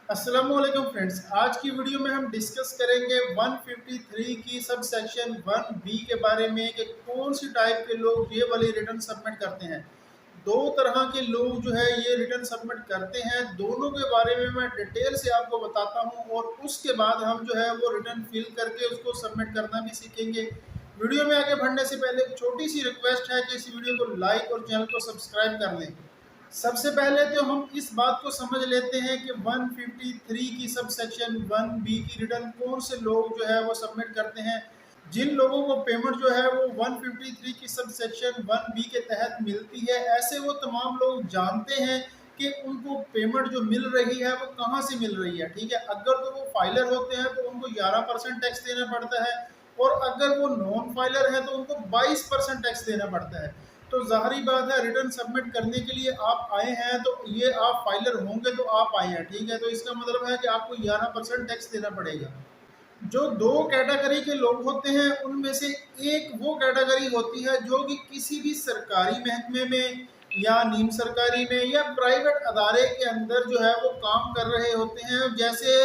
अस्सलामुअलैकुम फ्रेंड्स, आज की वीडियो में हम डिस्कस करेंगे 153 की सब सेक्शन 1B के बारे में कि कौन सी टाइप के लोग ये वाली रिटर्न सबमिट करते हैं। दो तरह के लोग जो है ये रिटर्न सबमिट करते हैं, दोनों के बारे में मैं डिटेल से आपको बताता हूं और उसके बाद हम जो है वो रिटर्न फिल करके उसको सबमिट करना भी सीखेंगे। वीडियो में आगे बढ़ने से पहले एक छोटी सी रिक्वेस्ट है कि इस वीडियो को लाइक और चैनल को सब्सक्राइब कर लें। सबसे पहले तो हम इस बात को समझ लेते हैं कि 153 की सब सेक्शन 1B की रिटर्न कौन से लोग जो है वो सबमिट करते हैं। जिन लोगों को पेमेंट जो है वो 153 की सब सेक्शन 1B के तहत मिलती है, ऐसे वो तमाम लोग जानते हैं कि उनको पेमेंट जो मिल रही है वो कहाँ से मिल रही है। ठीक है, अगर तो वो फाइलर होते हैं तो उनको 11% टैक्स देना पड़ता है और अगर वो नॉन फाइलर है तो उनको 22% टैक्स देना पड़ता है। तो ज़ाहिरी बात है, रिटर्न सबमिट करने के लिए आप आए हैं तो ये आप फाइलर होंगे तो आप आए हैं। ठीक है, तो इसका मतलब है कि आपको 11% टैक्स देना पड़ेगा। जो दो कैटेगरी के लोग होते हैं उनमें से एक वो कैटेगरी होती है जो कि किसी भी सरकारी महकमे में या नीम सरकारी में या प्राइवेट अदारे के अंदर जो है वो काम कर रहे होते हैं। जैसे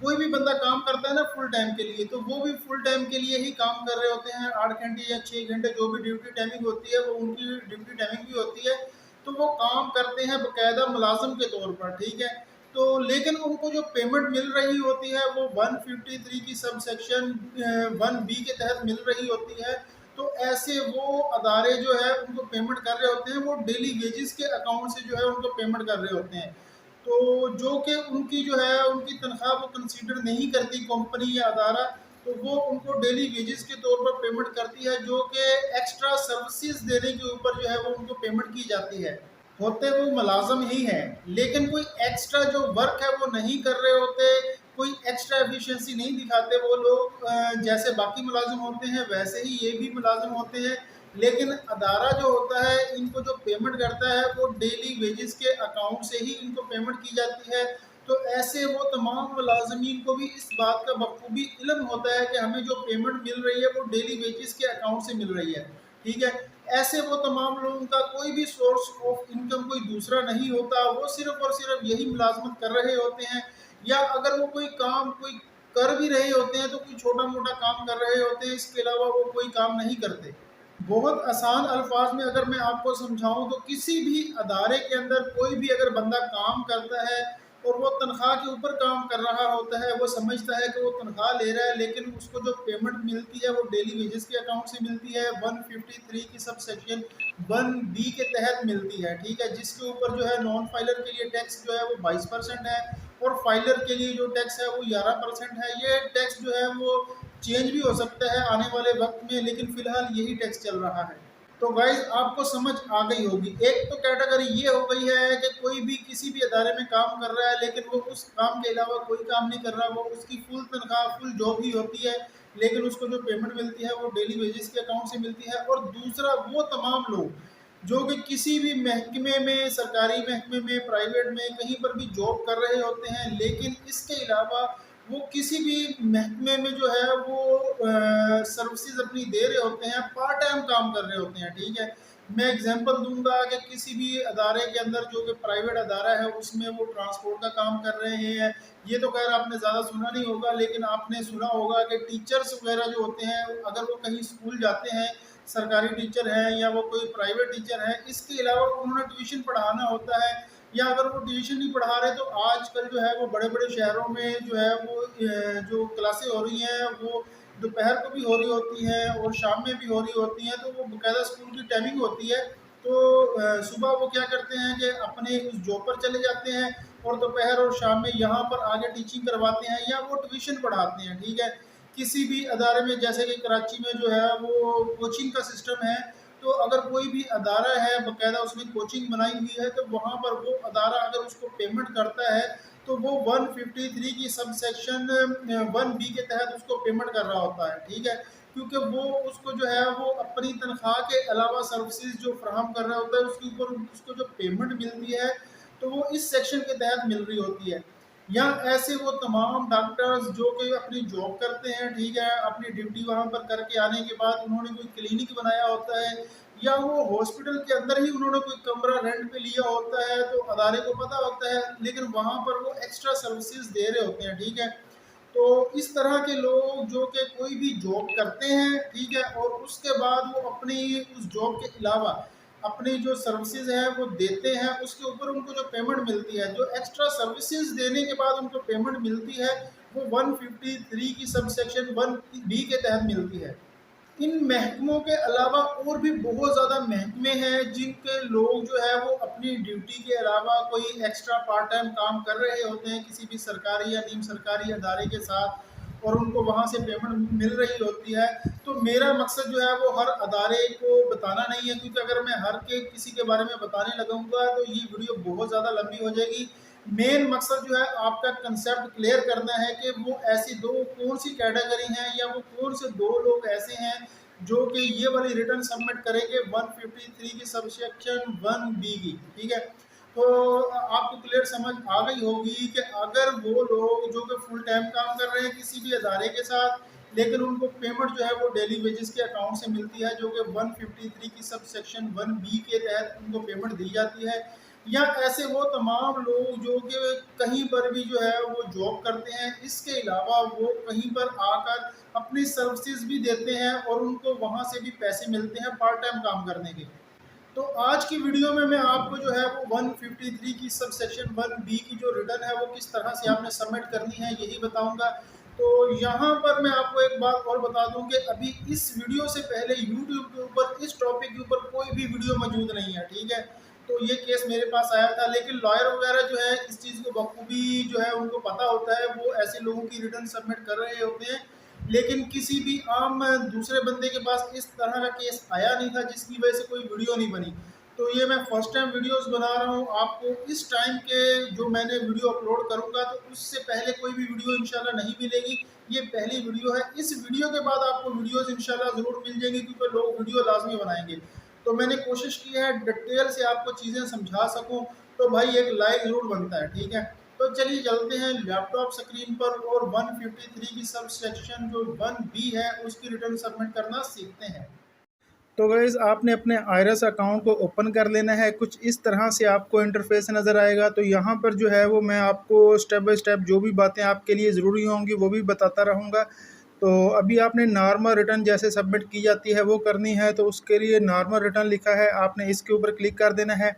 कोई भी बंदा काम करता है ना फुल टाइम के लिए, तो वो भी फुल टाइम के लिए ही काम कर रहे होते हैं। 8 घंटे या 6 घंटे जो भी ड्यूटी टाइमिंग होती है वो उनकी ड्यूटी टाइमिंग भी होती है। तो वो काम करते हैं बाकायदा मुलाजिम के तौर पर। ठीक है, तो लेकिन उनको जो पेमेंट मिल रही होती है वो 153 की सब सेक्शन 1B के तहत मिल रही होती है। तो ऐसे वो अदारे जो है उनको पेमेंट कर रहे होते हैं, वो डेली वेजेस के अकाउंट से जो है उनको पेमेंट कर रहे होते हैं। तो जो कि उनकी जो है उनकी तनख्वाह वो कंसीडर नहीं करती कंपनी या अदारा, तो वो उनको डेली वेजेस के तौर पर पेमेंट करती है, जो कि एक्स्ट्रा सर्विसेज देने के ऊपर जो है वो उनको पेमेंट की जाती है। होते वो मुलाजम ही हैं, लेकिन कोई एक्स्ट्रा जो वर्क है वो नहीं कर रहे होते, कोई एक्स्ट्रा एफिशिएंसी नहीं दिखाते वो लोग। जैसे बाकी मुलाजिम होते हैं वैसे ही ये भी मुलाजिम होते हैं। लेकिन अदारा जो होता है इनको जो पेमेंट करता है वो डेली वेजेस के अकाउंट से ही इनको पेमेंट की जाती है। तो ऐसे वो तमाम मुलाजमीन को भी इस बात का बखूबी इल्म होता है कि हमें जो पेमेंट मिल रही है वो डेली वेजेस के अकाउंट से मिल रही है। ठीक है, ऐसे वो तमाम लोगों का कोई भी सोर्स ऑफ इनकम कोई दूसरा नहीं होता, वो सिर्फ और सिर्फ यही मुलाजमत कर रहे होते हैं। या अगर वो कोई काम कोई कर भी रहे होते हैं तो कोई छोटा मोटा काम कर रहे होते हैं, इसके अलावा वो कोई काम नहीं करते। बहुत आसान अल्फाज में अगर मैं आपको समझाऊं तो किसी भी अदारे के अंदर कोई भी अगर बंदा काम करता है और वो तनख्वाह के ऊपर काम कर रहा होता है, वो समझता है कि वो तनख्वाह ले रहा है, लेकिन उसको जो पेमेंट मिलती है वो डेली वेजेस के अकाउंट से मिलती है। 153 की सब सेक्शन 1B के तहत मिलती है। ठीक है, जिसके ऊपर जो है नॉन फाइलर के लिए टैक्स जो है वो 22% है और फाइलर के लिए जो टैक्स है वो 11% है। ये टैक्स जो है वो चेंज भी हो सकता है आने वाले वक्त में, लेकिन फिलहाल यही टैक्स चल रहा है। तो गाइज आपको समझ आ गई होगी। एक तो कैटेगरी ये हो गई है कि कोई भी किसी भी अदारे में काम कर रहा है लेकिन वो उस काम के अलावा कोई काम नहीं कर रहा, वो उसकी फुल तनख्वाह फुल जॉब ही होती है, लेकिन उसको जो पेमेंट मिलती है वो डेली वेजेस के अकाउंट से मिलती है। और दूसरा वो तमाम लोग जो कि किसी भी महकमे में, सरकारी महकमे में, प्राइवेट में, कहीं पर भी जॉब कर रहे होते हैं, लेकिन इसके अलावा वो किसी भी महकमे में जो है वो सर्विसेज अपनी दे रहे होते हैं, पार्ट टाइम काम कर रहे होते हैं। ठीक है, मैं एग्जांपल दूंगा कि किसी भी अदारे के अंदर जो कि प्राइवेट अदारा है उसमें वो ट्रांसपोर्ट का काम कर रहे हैं। ये तो खैर आपने ज़्यादा सुना नहीं होगा, लेकिन आपने सुना होगा कि टीचर्स वगैरह जो होते हैं अगर वो कहीं स्कूल जाते हैं, सरकारी टीचर हैं या वो कोई प्राइवेट टीचर है, इसके अलावा उन्होंने ट्यूशन पढ़ाना होता है, या अगर वो ट्यूशन नहीं पढ़ा रहे तो आजकल जो है वो बड़े बड़े शहरों में जो है वो जो क्लासें हो रही हैं वो दोपहर को भी हो रही होती हैं और शाम में भी हो रही होती हैं, तो वो बाकायदा स्कूल की टाइमिंग होती है। तो सुबह वो क्या करते हैं कि अपने उस जॉब पर चले जाते हैं और दोपहर और शाम में यहाँ पर आगे टीचिंग करवाते हैं या वो ट्यूशन पढ़ाते हैं। ठीक है, किसी भी अदारे में, जैसे कि कराची में जो है वो कोचिंग का सिस्टम है, तो अगर कोई भी अदारा है बाकायदा उसने कोचिंग बनाई हुई है, तो वहाँ पर वो अदारा अगर उसको पेमेंट करता है तो वो 153 की सब सेक्शन 1B के तहत उसको पेमेंट कर रहा होता है। ठीक है, क्योंकि वो उसको जो है वो अपनी तनख्वाह के अलावा सर्विसेज जो फ्राहम कर रहा होता है उसके ऊपर उसको जो पेमेंट मिलती है तो वो इस सेक्शन के तहत मिल रही होती है। या ऐसे वो तमाम डॉक्टर्स जो कि अपनी जॉब करते हैं, ठीक है, अपनी ड्यूटी वहाँ पर करके आने के बाद उन्होंने कोई क्लिनिक बनाया होता है या वो हॉस्पिटल के अंदर ही उन्होंने कोई कमरा रेंट पे लिया होता है, तो अदारे को पता होता है, लेकिन वहाँ पर वो एक्स्ट्रा सर्विसेज दे रहे होते हैं, ठीक है। तो इस तरह के लोग जो कि कोई भी जॉब करते हैं, ठीक है, और उसके बाद वो अपनी उस जॉब के अलावा अपनी जो सर्विसेज है वो देते हैं, उसके ऊपर उनको जो पेमेंट मिलती है, जो एक्स्ट्रा सर्विसेज देने के बाद उनको पेमेंट मिलती है, वो 153 की सब सेक्शन 1B के तहत मिलती है। इन महकमों के अलावा और भी बहुत ज़्यादा महकमे हैं जिनके लोग जो है वो अपनी ड्यूटी के अलावा कोई एक्स्ट्रा पार्ट टाइम काम कर रहे होते हैं किसी भी सरकारी या नीम सरकारी अदारे के साथ, और उनको वहाँ से पेमेंट मिल रही होती है। तो मेरा मकसद जो है वो हर अदारे को बताना नहीं है, क्योंकि अगर मैं हर के किसी के बारे में बताने लगूंगा तो ये वीडियो बहुत ज़्यादा लंबी हो जाएगी। मेन मकसद जो है आपका कंसेप्ट क्लियर करना है कि वो ऐसी दो कौन सी कैटेगरी हैं, या वो कौन से दो लोग ऐसे हैं जो कि ये वाली रिटर्न सबमिट करेंगे 153 की सबसेक्शन 1B की, ठीक है। तो आपको क्लियर समझ आ गई होगी कि अगर वो लोग जो कि फुल टाइम काम कर रहे हैं किसी भी अदारे के साथ, लेकिन उनको पेमेंट जो है वो डेली वेजेस के अकाउंट से मिलती है, जो कि 153 की सब सेक्शन 1B के तहत उनको पेमेंट दी जाती है, या ऐसे वो तमाम लोग जो कि कहीं पर भी जो है वो जॉब करते हैं, इसके अलावा वो कहीं पर आकर अपनी सर्विसेज भी देते हैं और उनको वहाँ से भी पैसे मिलते हैं पार्ट टाइम काम करने के। तो आज की वीडियो में मैं आपको जो है वो 153 की सब सेक्शन 1B की जो रिटर्न है वो किस तरह से आपने सबमिट करनी है यही बताऊंगा। तो यहाँ पर मैं आपको एक बात और बता दूं कि अभी इस वीडियो से पहले YouTube के ऊपर इस टॉपिक के ऊपर कोई भी वीडियो मौजूद नहीं है, ठीक है। तो ये केस मेरे पास आया था, लेकिन लॉयर वगैरह जो है इस चीज़ को बखूबी जो है उनको पता होता है, वो ऐसे लोगों की रिटर्न सबमिट कर रहे होते हैं, लेकिन किसी भी आम दूसरे बंदे के पास इस तरह का केस आया नहीं था जिसकी वजह से कोई वीडियो नहीं बनी। तो ये मैं फर्स्ट टाइम वीडियोस बना रहा हूँ आपको। इस टाइम के जो मैंने वीडियो अपलोड करूँगा तो उससे पहले कोई भी वीडियो इंशाल्लाह नहीं मिलेगी, ये पहली वीडियो है। इस वीडियो के बाद आपको वीडियोस इंशाल्लाह ज़रूर मिल जाएंगी, क्योंकि लोग वीडियो लाजमी बनाएंगे। तो मैंने कोशिश की है डिटेल से आपको चीज़ें समझा सकूँ, तो भाई एक लाइक ज़रूर बनता है, ठीक है। तो चलिए चलते हैं लैपटॉप स्क्रीन पर और 153 की सब सेक्शन जो 1B है उसकी रिटर्न सबमिट करना सीखते हैं। तो गाइस आपने अपने आयरस अकाउंट को ओपन कर लेना है। कुछ इस तरह से आपको इंटरफेस नज़र आएगा। तो यहाँ पर जो है वो मैं आपको स्टेप बाय स्टेप जो भी बातें आपके लिए ज़रूरी होंगी वो भी बताता रहूँगा। तो अभी आपने नॉर्मल रिटर्न जैसे सबमिट की जाती है वो करनी है, तो उसके लिए नॉर्मल रिटर्न लिखा है, आपने इसके ऊपर क्लिक कर देना है।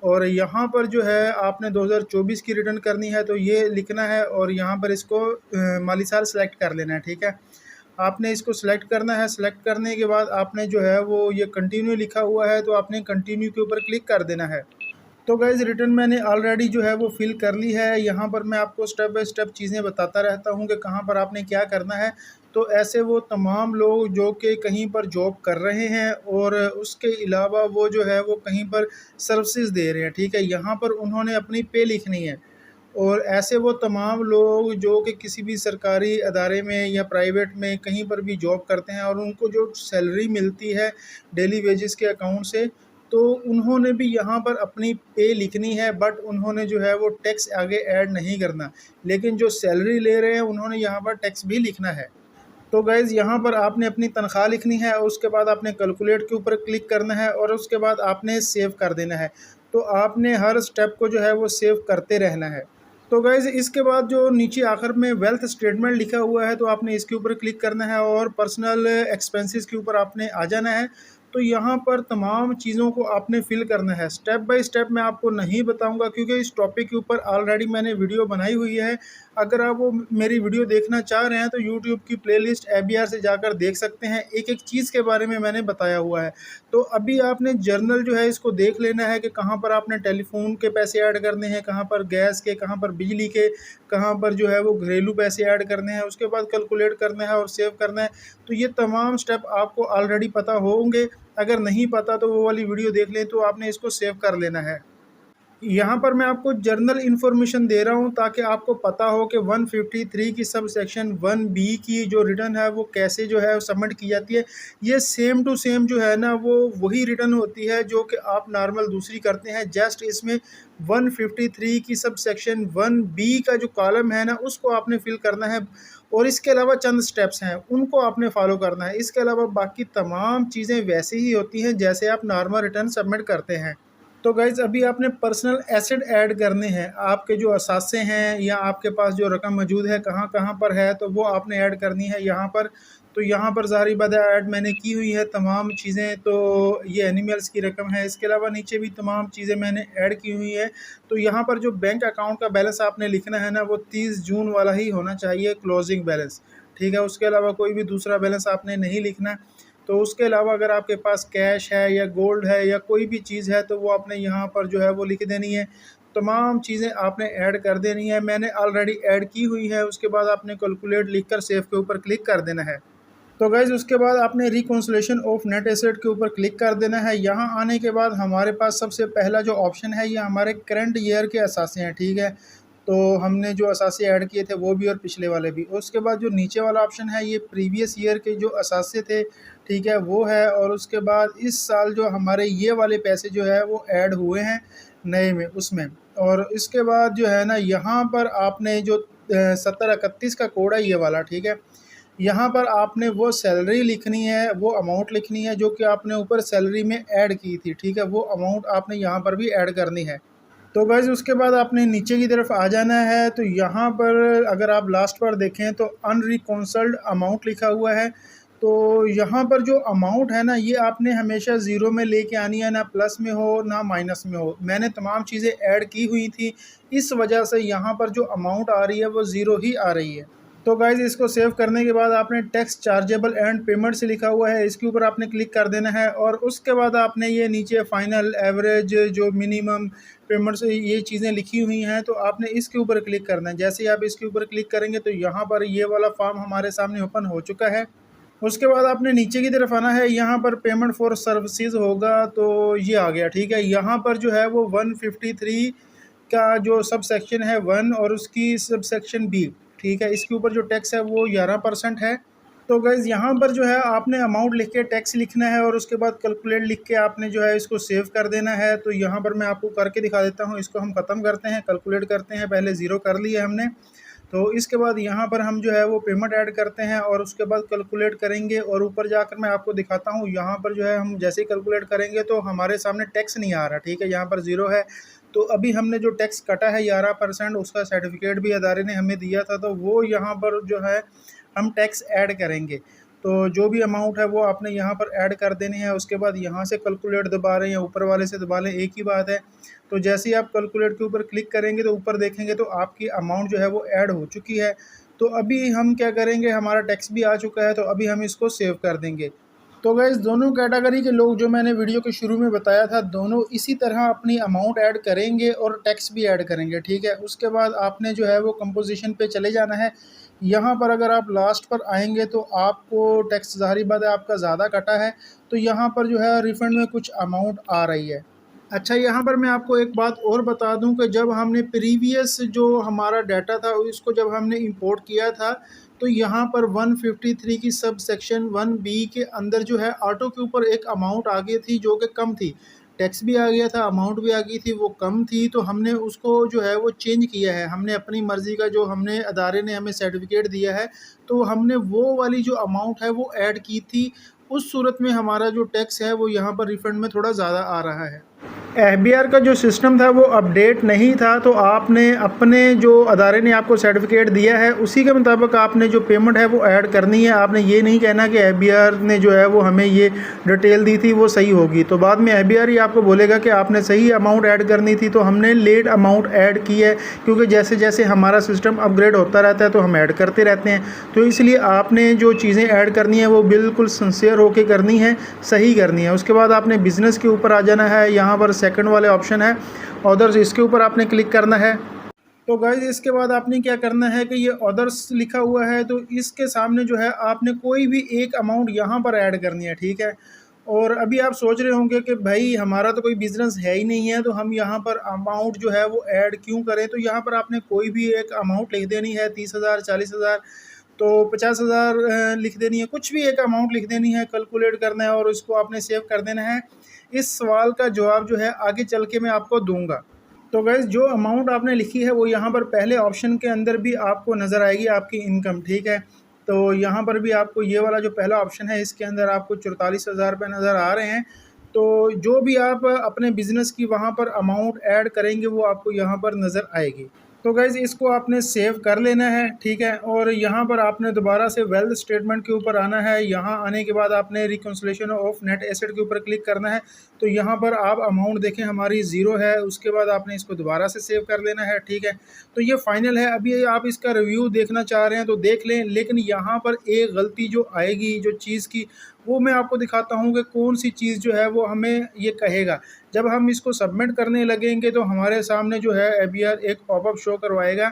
और यहाँ पर जो है आपने 2024 की रिटर्न करनी है, तो ये लिखना है और यहाँ पर इसको माली साल सेलेक्ट कर लेना है, ठीक है। आपने इसको सिलेक्ट करना है। सिलेक्ट करने के बाद आपने जो है वो ये कंटिन्यू लिखा हुआ है, तो आपने कंटिन्यू के ऊपर क्लिक कर देना है। तो गाइज रिटर्न मैंने ऑलरेडी जो है वो फिल कर ली है। यहाँ पर मैं आपको स्टेप बाय स्टेप चीज़ें बताता रहता हूँ कि कहाँ पर आपने क्या करना है। तो ऐसे वो तमाम लोग जो कि कहीं पर जॉब कर रहे हैं और उसके अलावा वो जो है वो कहीं पर सर्विसेज दे रहे हैं, ठीक है। यहाँ पर उन्होंने अपनी पे लिखनी है। और ऐसे वो तमाम लोग जो कि किसी भी सरकारी अदारे में या प्राइवेट में कहीं पर भी जॉब करते हैं और उनको जो सैलरी मिलती है डेली वेजेस के अकाउंट से, तो उन्होंने भी यहाँ पर अपनी पे लिखनी है, बट उन्होंने जो है वो टैक्स आगे ऐड नहीं करना। लेकिन जो सैलरी ले रहे हैं उन्होंने यहाँ पर टैक्स भी लिखना है। तो गाइज़ यहाँ पर आपने अपनी तनख्वाह लिखनी है और उसके बाद आपने कैलकुलेट के ऊपर क्लिक करना है और उसके बाद आपने सेव कर देना है। तो आपने हर स्टेप को जो है वो सेव करते रहना है। तो गाइज़ इसके बाद जो नीचे आखिर में वेल्थ स्टेटमेंट लिखा हुआ है, तो आपने इसके ऊपर क्लिक करना है और पर्सनल एक्सपेंसेस के ऊपर आपने आ जाना है। तो यहाँ पर तमाम चीज़ों को आपने फिल करना है। स्टेप बाय स्टेप मैं आपको नहीं बताऊंगा क्योंकि इस टॉपिक के ऊपर ऑलरेडी मैंने वीडियो बनाई हुई है। अगर आप वो मेरी वीडियो देखना चाह रहे हैं तो यूट्यूब की प्लेलिस्ट ABR से जाकर देख सकते हैं, एक एक चीज़ के बारे में मैंने बताया हुआ है। तो अभी आपने जर्नल जो है इसको देख लेना है कि कहाँ पर आपने टेलीफोन के पैसे ऐड करने हैं, कहाँ पर गैस के, कहाँ पर बिजली के, कहाँ पर जो है वो घरेलू पैसे ऐड करने हैं, उसके बाद कैलकुलेट करना है और सेव करना है। तो ये तमाम स्टेप आपको ऑलरेडी पता होंगे। अगर नहीं पता तो वो वाली वीडियो देख लें, तो आपने इसको सेव कर लेना है। यहाँ पर मैं आपको जर्नल इन्फॉर्मेशन दे रहा हूँ ताकि आपको पता हो कि 153 की सब सेक्शन 1B की जो रिटर्न है वो कैसे जो है सबमिट की जाती है। ये सेम टू सेम जो है ना वो वही रिटर्न होती है जो कि आप नॉर्मल दूसरी करते हैं। जस्ट इसमें 153 की सब सेक्शन 1B का जो कॉलम है ना उसको आपने फिल करना है और इसके अलावा चंद स्टेप्स हैं उनको आपने फॉलो करना है। इसके अलावा बाकी तमाम चीज़ें वैसे ही होती हैं जैसे आप नॉर्मल रिटर्न सबमिट करते हैं। तो गाइज़ अभी आपने पर्सनल एसेट ऐड करने हैं, आपके जो असासे हैं या आपके पास जो रकम मौजूद है कहाँ कहाँ पर है तो वो आपने ऐड करनी है यहाँ पर। तो यहाँ पर ज़ाहिर बात है ऐड मैंने की हुई है तमाम चीज़ें, तो ये एनिमल्स की रकम है। इसके अलावा नीचे भी तमाम चीज़ें मैंने ऐड की हुई है। तो यहाँ पर जो बैंक अकाउंट का बैलेंस आपने लिखना है ना वो 30 जून वाला ही होना चाहिए, क्लोजिंग बैलेंस, ठीक है। उसके अलावा कोई भी दूसरा बैलेंस आपने नहीं लिखना। तो उसके अलावा अगर आपके पास कैश है या गोल्ड है या कोई भी चीज़ है तो वो आपने यहाँ पर जो है वो लिख देनी है। तमाम चीज़ें आपने ऐड कर देनी है, मैंने ऑलरेडी ऐड की हुई है। उसके बाद आपने कैलकुलेट लिखकर सेव के ऊपर क्लिक कर देना है। तो गाइज़ उसके बाद आपने रिकॉन्सिलेशन ऑफ नेट एसेट के ऊपर क्लिक कर देना है। यहाँ आने के बाद हमारे पास सबसे पहला जो ऑप्शन है ये हमारे करंट ईयर के असासे हैं, ठीक है। तो हमने जो असासे ऐड किए थे वो भी और पिछले वाले भी। उसके बाद जो नीचे वाला ऑप्शन है ये प्रीवियस ईयर के जो असासे थे, ठीक है, वो है। और उसके बाद इस साल जो हमारे ये वाले पैसे जो है वो ऐड हुए हैं नए में उसमें। और इसके बाद जो है ना यहाँ पर आपने जो 7031 का कोड है ये वाला, ठीक है, यहाँ पर आपने वो सैलरी लिखनी है, वो अमाउंट लिखनी है जो कि आपने ऊपर सैलरी में ऐड की थी, ठीक है, वो अमाउंट आपने यहाँ पर भी ऐड करनी है। तो गाइज़ उसके बाद आपने नीचे की तरफ आ जाना है। तो यहाँ पर अगर आप लास्ट पर देखें तो अनरिकॉन्सल्ड अमाउंट लिखा हुआ है। तो यहाँ पर जो अमाउंट है ना ये आपने हमेशा ज़ीरो में लेके आनी है, ना प्लस में हो ना माइनस में हो। मैंने तमाम चीज़ें ऐड की हुई थी, इस वजह से यहाँ पर जो अमाउंट आ रही है वो ज़ीरो ही आ रही है। तो गाइज़ इसको सेव करने के बाद आपने टैक्स चार्जेबल एंड पेमेंट से लिखा हुआ है, इसके ऊपर आपने क्लिक कर देना है। और उसके बाद आपने ये नीचे फाइनल, एवरेज, जो मिनिमम पेमेंट्स ये चीज़ें लिखी हुई हैं तो आपने इसके ऊपर क्लिक करना है। जैसे ही आप इसके ऊपर क्लिक करेंगे तो यहाँ पर ये वाला फॉर्म हमारे सामने ओपन हो चुका है। उसके बाद आपने नीचे की तरफ आना है, यहाँ पर पेमेंट फॉर सर्विसेज होगा तो ये आ गया, ठीक है। यहाँ पर जो है वो 153 का जो सब सेक्शन है 1 और उसकी सब सेक्शन बी, ठीक है, इसके ऊपर जो टैक्स है वो 11% है। तो गाइज़ यहाँ पर जो है आपने अमाउंट लिख के टैक्स लिखना है और उसके बाद कैलकुलेट लिख के आपने जो है इसको सेव कर देना है। तो यहाँ पर मैं आपको करके दिखा देता हूँ। इसको हम ख़त्म करते हैं, कैलकुलेट करते हैं, पहले ज़ीरो कर लिया हमने। तो इसके बाद यहाँ पर हम जो है वो पेमेंट ऐड करते हैं और उसके बाद कैलकुलेट करेंगे। और ऊपर जाकर मैं आपको दिखाता हूँ, यहाँ पर जो है हम जैसे ही कैलकुलेट करेंगे तो हमारे सामने टैक्स नहीं आ रहा, ठीक है, यहाँ पर ज़ीरो है। तो अभी हमने जो टैक्स कटा है 11%, उसका सर्टिफिकेट भी अदारे ने हमें दिया था, तो वो यहाँ पर जो है हम टैक्स ऐड करेंगे। तो जो भी अमाउंट है वो आपने यहाँ पर ऐड कर देनी है। उसके बाद यहाँ से कैलकुलेट दबा रहे हैं या ऊपर वाले से दबा लें, एक ही बात है। तो जैसे ही आप कैलकुलेट के ऊपर क्लिक करेंगे तो ऊपर देखेंगे तो आपकी अमाउंट जो है वो ऐड हो चुकी है। तो अभी हम क्या करेंगे, हमारा टैक्स भी आ चुका है तो अभी हम इसको सेव कर देंगे। तो गाइस दोनों कैटेगरी के लोग जो मैंने वीडियो के शुरू में बताया था दोनों इसी तरह अपनी अमाउंट ऐड करेंगे और टैक्स भी ऐड करेंगे, ठीक है। उसके बाद आपने जो है वो कंपोजिशन पे चले जाना है। यहाँ पर अगर आप लास्ट पर आएंगे तो आपको टैक्स ज़ाहिर बात है आपका ज़्यादा कटा है, तो यहाँ पर जो है रिफ़ंड में कुछ अमाउंट आ रही है। अच्छा, यहाँ पर मैं आपको एक बात और बता दूं कि जब हमने प्रीवियस जो हमारा डाटा था उसको जब हमने इंपोर्ट किया था तो यहाँ पर 153 की सब सेक्शन 1B के अंदर जो है ऑटो के ऊपर एक अमाउंट आ गई थी जो कि कम थी, टैक्स भी आ गया था, अमाउंट भी आ गई थी, वो कम थी। तो हमने उसको जो है वो चेंज किया है, हमने अपनी मर्ज़ी का जो हमने अदारे ने हमें सर्टिफिकेट दिया है तो हमने वो वाली जो अमाउंट है वो ऐड की थी। उस सूरत में हमारा जो टैक्स है वो यहाँ पर रिफ़ंड में थोड़ा ज़्यादा आ रहा है। एफबीआर का जो सिस्टम था वो अपडेट नहीं था, तो आपने अपने जो अदारे ने आपको सर्टिफिकेट दिया है उसी के मुताबिक आपने जो पेमेंट है वो ऐड करनी है। आपने ये नहीं कहना कि एफबीआर ने जो है वो हमें ये डिटेल दी थी वो सही होगी, तो बाद में एफबीआर ही आपको बोलेगा कि आपने सही अमाउंट ऐड करनी थी। तो हमने लेट अमाउंट ऐड की है क्योंकि जैसे जैसे हमारा सिस्टम अपग्रेड होता रहता है तो हम ऐड करते रहते हैं। तो इसलिए आपने जो चीज़ें ऐड करनी है वो बिल्कुल सिंसियर होकर करनी है, सही करनी है। उसके बाद आपने बिज़नेस के ऊपर आ जाना है, यहाँ पर सेकंड वाले ऑप्शन है अदर्स, इसके ऊपर आपने क्लिक करना है। तो गाइज इसके बाद आपने क्या करना है कि ये अदर्स लिखा हुआ है तो इसके सामने जो है आपने कोई भी एक अमाउंट यहाँ पर ऐड करनी है, ठीक है। और अभी आप सोच रहे होंगे कि भाई हमारा तो कोई बिज़नेस है ही नहीं है, तो हम यहाँ पर अमाउंट जो है वो ऐड क्यों करें। तो यहाँ पर आपने कोई भी एक अमाउंट लिख देनी है, 30,000, 40,000, तो 50,000 लिख देनी है, कुछ भी एक अमाउंट लिख देनी है, कैलकुलेट करना है और उसको आपने सेव कर देना है। इस सवाल का जवाब जो है आगे चल के मैं आपको दूंगा। तो गैस जो अमाउंट आपने लिखी है वो यहाँ पर पहले ऑप्शन के अंदर भी आपको नज़र आएगी, आपकी इनकम, ठीक है। तो यहाँ पर भी आपको ये वाला जो पहला ऑप्शन है इसके अंदर आपको 44,000 रुपये नज़र आ रहे हैं। तो जो भी आप अपने बिज़नेस की वहाँ पर अमाउंट ऐड करेंगे वो आपको यहाँ पर नज़र आएगी। तो गाइज़ इसको आपने सेव कर लेना है, ठीक है। और यहाँ पर आपने दोबारा से वेल्थ स्टेटमेंट के ऊपर आना है। यहाँ आने के बाद आपने रिकन्सिलिएशन ऑफ नेट एसेट के ऊपर क्लिक करना है। तो यहाँ पर आप अमाउंट देखें हमारी ज़ीरो है, उसके बाद आपने इसको दोबारा से सेव कर लेना है, ठीक है। तो ये फाइनल है। अभी आप इसका रिव्यू देखना चाह रहे हैं तो देख लें, लेकिन यहाँ पर एक गलती जो आएगी जो चीज़ की, वो मैं आपको दिखाता हूँ कि कौन सी चीज़ जो है वो हमें ये कहेगा। जब हम इसको सबमिट करने लगेंगे तो हमारे सामने जो है ABR एक पॉपअप शो करवाएगा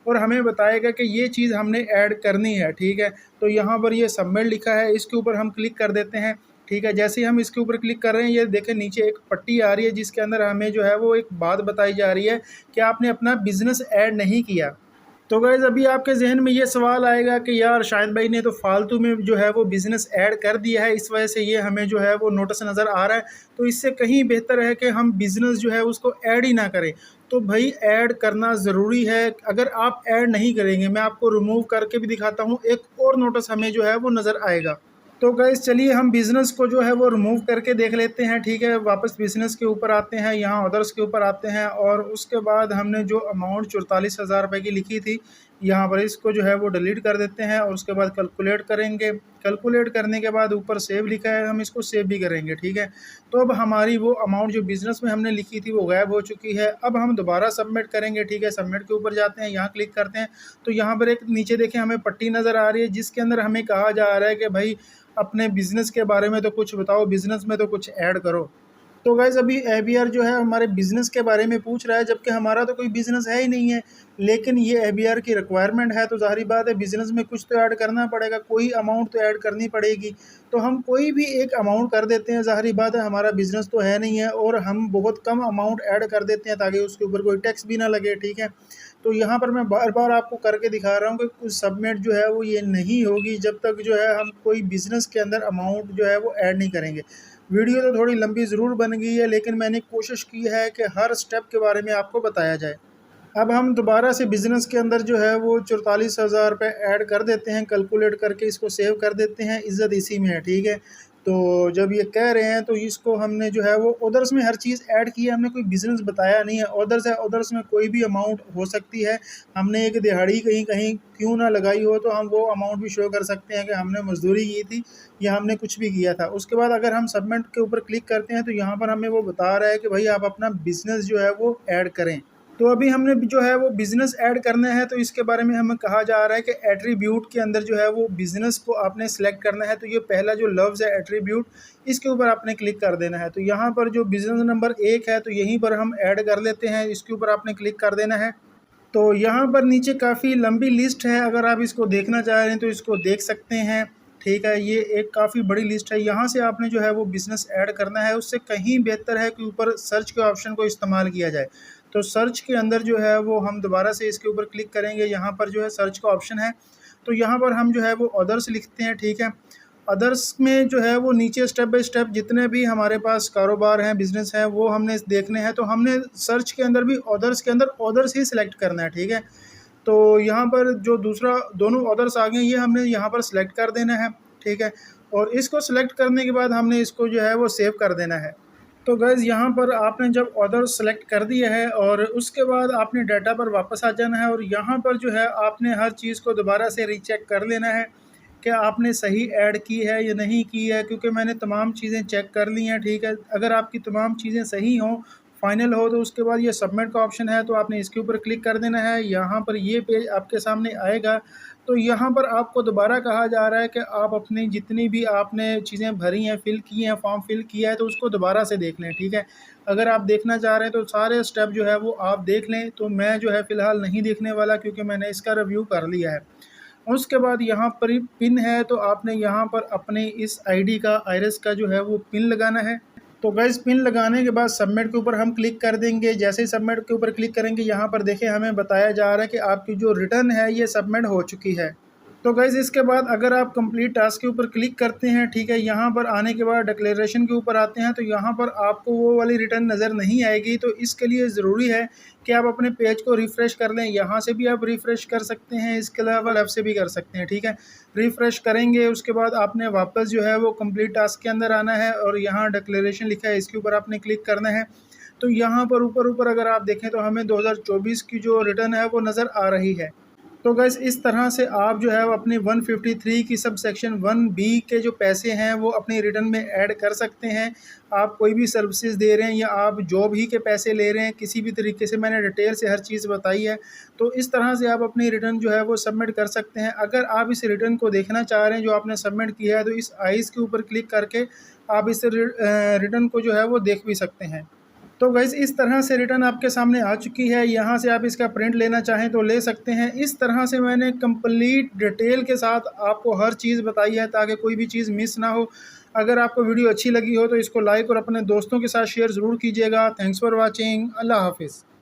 और हमें बताएगा कि ये चीज़ हमने ऐड करनी है, ठीक है। तो यहाँ पर ये सबमिट लिखा है, इसके ऊपर हम क्लिक कर देते हैं, ठीक है। जैसे ही हम इसके ऊपर क्लिक कर रहे हैं, ये देखें नीचे एक पट्टी आ रही है जिसके अंदर हमें जो है वो एक बात बताई जा रही है कि आपने अपना बिज़नेस ऐड नहीं किया। तो गाइज़ अभी आपके जहन में ये सवाल आएगा कि यार शाहिद भाई ने तो फालतू में जो है वो बिज़नेस ऐड कर दिया है, इस वजह से ये हमें जो है वो नोटिस नज़र आ रहा है। तो इससे कहीं बेहतर है कि हम बिज़नेस जो है उसको ऐड ही ना करें। तो भाई ऐड करना ज़रूरी है। अगर आप ऐड नहीं करेंगे, मैं आपको रिमूव करके भी दिखाता हूँ, एक और नोटिस हमें जो है वो नज़र आएगा। तो गाइस चलिए हम बिज़नेस को जो है वो रिमूव करके देख लेते हैं, ठीक है। वापस बिज़नेस के ऊपर आते हैं, यहाँ अदर्स के ऊपर आते हैं और उसके बाद हमने जो अमाउंट 44,000 रुपये की लिखी थी, यहाँ पर इसको जो है वो डिलीट कर देते हैं और उसके बाद कैलकुलेट करेंगे। कैलकुलेट करने के बाद ऊपर सेव लिखा है, हम इसको सेव भी करेंगे, ठीक है। तो अब हमारी वो अमाउंट जो बिज़नेस में हमने लिखी थी वो गायब हो चुकी है। अब हम दोबारा सबमिट करेंगे, ठीक है। सबमिट के ऊपर जाते हैं, यहाँ क्लिक करते हैं तो यहाँ पर एक नीचे देखें हमें पट्टी नज़र आ रही है जिसके अंदर हमें कहा जा रहा है कि भाई अपने बिज़नेस के बारे में तो कुछ बताओ, बिज़नेस में तो कुछ ऐड करो। तो गाइज़ अभी ABR जो है हमारे बिज़नेस के बारे में पूछ रहा है, जबकि हमारा तो कोई बिज़नेस है ही नहीं है। लेकिन ये ABR की रिक्वायरमेंट है, तो ज़ाहिर बात है बिज़नेस में कुछ तो ऐड करना पड़ेगा, कोई अमाउंट तो ऐड करनी पड़ेगी। तो हम कोई भी एक अमाउंट कर देते हैं, ज़ाहिर बात है हमारा बिज़नेस तो है नहीं है और हम बहुत कम अमाउंट ऐड कर देते हैं ताकि उसके ऊपर कोई टैक्स भी ना लगे, ठीक है। तो यहाँ पर मैं बार बार आपको करके दिखा रहा हूँ कि कुछ सबमिट जो है वो ये नहीं होगी जब तक जो है हम कोई बिज़नेस के अंदर अमाउंट जो है वो ऐड नहीं करेंगे। वीडियो तो थोड़ी लंबी ज़रूर बन गई है, लेकिन मैंने कोशिश की है कि हर स्टेप के बारे में आपको बताया जाए। अब हम दोबारा से बिज़नेस के अंदर जो है वो 44,000 रुपये ऐड कर देते हैं, कैलकुलेट करके इसको सेव कर देते हैं। इज़्ज़त इसी में है, ठीक है। तो जब ये कह रहे हैं तो इसको हमने जो है वो अदर्स में हर चीज़ ऐड की है, हमने कोई बिज़नेस बताया नहीं है। अदर्स है, अदर्स में कोई भी अमाउंट हो सकती है। हमने एक दिहाड़ी कहीं कहीं क्यों ना लगाई हो तो हम वो अमाउंट भी शो कर सकते हैं कि हमने मज़दूरी की थी या हमने कुछ भी किया था। उसके बाद अगर हम सबमिट के ऊपर क्लिक करते हैं तो यहाँ पर हमें वो बता रहा है कि भाई आप अपना बिज़नेस जो है वो ऐड करें। तो अभी हमने जो है वो बिज़नेस ऐड करना है, तो इसके बारे में हमें कहा जा रहा है कि एट्रीब्यूट के अंदर जो है वो बिज़नेस को आपने सेलेक्ट करना है। तो ये पहला जो लफ्ज़ है एट्रीब्यूट, इसके ऊपर आपने क्लिक कर देना है। तो यहाँ पर जो बिज़नेस नंबर 1 है तो यहीं पर हम ऐड कर लेते हैं, इसके ऊपर आपने क्लिक कर देना है। तो यहाँ पर नीचे काफ़ी लंबी लिस्ट है, अगर आप इसको देखना चाह रहे हैं तो इसको देख सकते हैं, ठीक है। ये एक काफ़ी बड़ी लिस्ट है, यहाँ से आपने जो है वो बिज़नेस ऐड करना है। उससे कहीं बेहतर है कि ऊपर सर्च के ऑप्शन को इस्तेमाल किया जाए। तो सर्च के अंदर जो है वो हम दोबारा से इसके ऊपर क्लिक करेंगे, यहाँ पर जो है सर्च का ऑप्शन है। तो यहाँ पर हम जो है वो अदर्स लिखते हैं, ठीक है। अदर्स में जो है वो नीचे स्टेप बाय स्टेप जितने भी हमारे पास कारोबार हैं, बिज़नेस हैं, वो हमने देखने हैं। तो हमने सर्च के अंदर भी अदर्स के अंदर अदर्स ही सिलेक्ट करना है, ठीक है। तो यहाँ पर जो दूसरा दोनों अदर्स आ गए ये हमने यहाँ पर सिलेक्ट कर देना है, ठीक है। और इसको सिलेक्ट करने के बाद हमने इसको जो है वो सेव कर देना है। तो गाइज़ यहाँ पर आपने जब ऑर्डर सेलेक्ट कर दिया है और उसके बाद आपने डाटा पर वापस आ जाना है और यहाँ पर जो है आपने हर चीज़ को दोबारा से रीचेक कर लेना है कि आपने सही ऐड की है या नहीं की है, क्योंकि मैंने तमाम चीज़ें चेक कर ली हैं, ठीक है। अगर आपकी तमाम चीज़ें सही हों, फाइनल हो, तो उसके बाद ये सबमिट का ऑप्शन है तो आपने इसके ऊपर क्लिक कर देना है। यहाँ पर ये पेज आपके सामने आएगा। तो यहाँ पर आपको दोबारा कहा जा रहा है कि आप अपनी जितनी भी आपने चीज़ें भरी हैं, फ़िल की हैं, फॉर्म फ़िल किया है, तो उसको दोबारा से देख लें, ठीक है। अगर आप देखना चाह रहे हैं तो सारे स्टेप जो है वो आप देख लें। तो मैं जो है फ़िलहाल नहीं देखने वाला क्योंकि मैंने इसका रिव्यू कर लिया है। उसके बाद यहाँ पर ही पिन है, तो आपने यहाँ पर अपने इस आईडी का आइरिस का जो है वो पिन लगाना है। तो गाइस पिन लगाने के बाद सबमिट के ऊपर हम क्लिक कर देंगे। जैसे ही सबमिट के ऊपर क्लिक करेंगे, यहाँ पर देखें हमें बताया जा रहा है कि आपकी जो रिटर्न है ये सबमिट हो चुकी है। तो गाइस इसके बाद अगर आप कंप्लीट टास्क के ऊपर क्लिक करते हैं, ठीक है, यहाँ पर आने के बाद डिक्लेरेशन के ऊपर आते हैं, तो यहाँ पर आपको वो वाली रिटर्न नज़र नहीं आएगी। तो इसके लिए ज़रूरी है कि आप अपने पेज को रिफ़्रेश कर लें। यहाँ से भी आप रिफ़्रेश कर सकते हैं, इसके अलावा लेफ़्ट से भी कर सकते हैं, ठीक है। रिफ़्रेश करेंगे, उसके बाद आपने वापस जो है वो कंप्लीट टास्क के अंदर आना है और यहाँ डिक्लेरेशन लिखा है, इसके ऊपर आपने क्लिक करना है। तो यहाँ पर ऊपर अगर आप देखें तो हमें 2024 की जो रिटर्न है वो नज़र आ रही है। तो गैस इस तरह से आप जो है वो अपनी 153 की सब सेक्शन 1B के जो पैसे हैं वो अपनी रिटर्न में ऐड कर सकते हैं। आप कोई भी सर्विसेज दे रहे हैं या आप जॉब ही के पैसे ले रहे हैं, किसी भी तरीके से, मैंने डिटेल से हर चीज़ बताई है। तो इस तरह से आप अपनी रिटर्न जो है वो सबमिट कर सकते हैं। अगर आप इस रिटर्न को देखना चाह रहे हैं जो आपने सबमिट किया है, तो इस आइस के ऊपर क्लिक करके आप इस रिटर्न को जो है वो देख भी सकते हैं। तो गाइस इस तरह से रिटर्न आपके सामने आ चुकी है। यहाँ से आप इसका प्रिंट लेना चाहें तो ले सकते हैं। इस तरह से मैंने कंप्लीट डिटेल के साथ आपको हर चीज़ बताई है ताकि कोई भी चीज़ मिस ना हो। अगर आपको वीडियो अच्छी लगी हो तो इसको लाइक और अपने दोस्तों के साथ शेयर ज़रूर कीजिएगा। Thanks for watching. अल्लाह हाफिज़।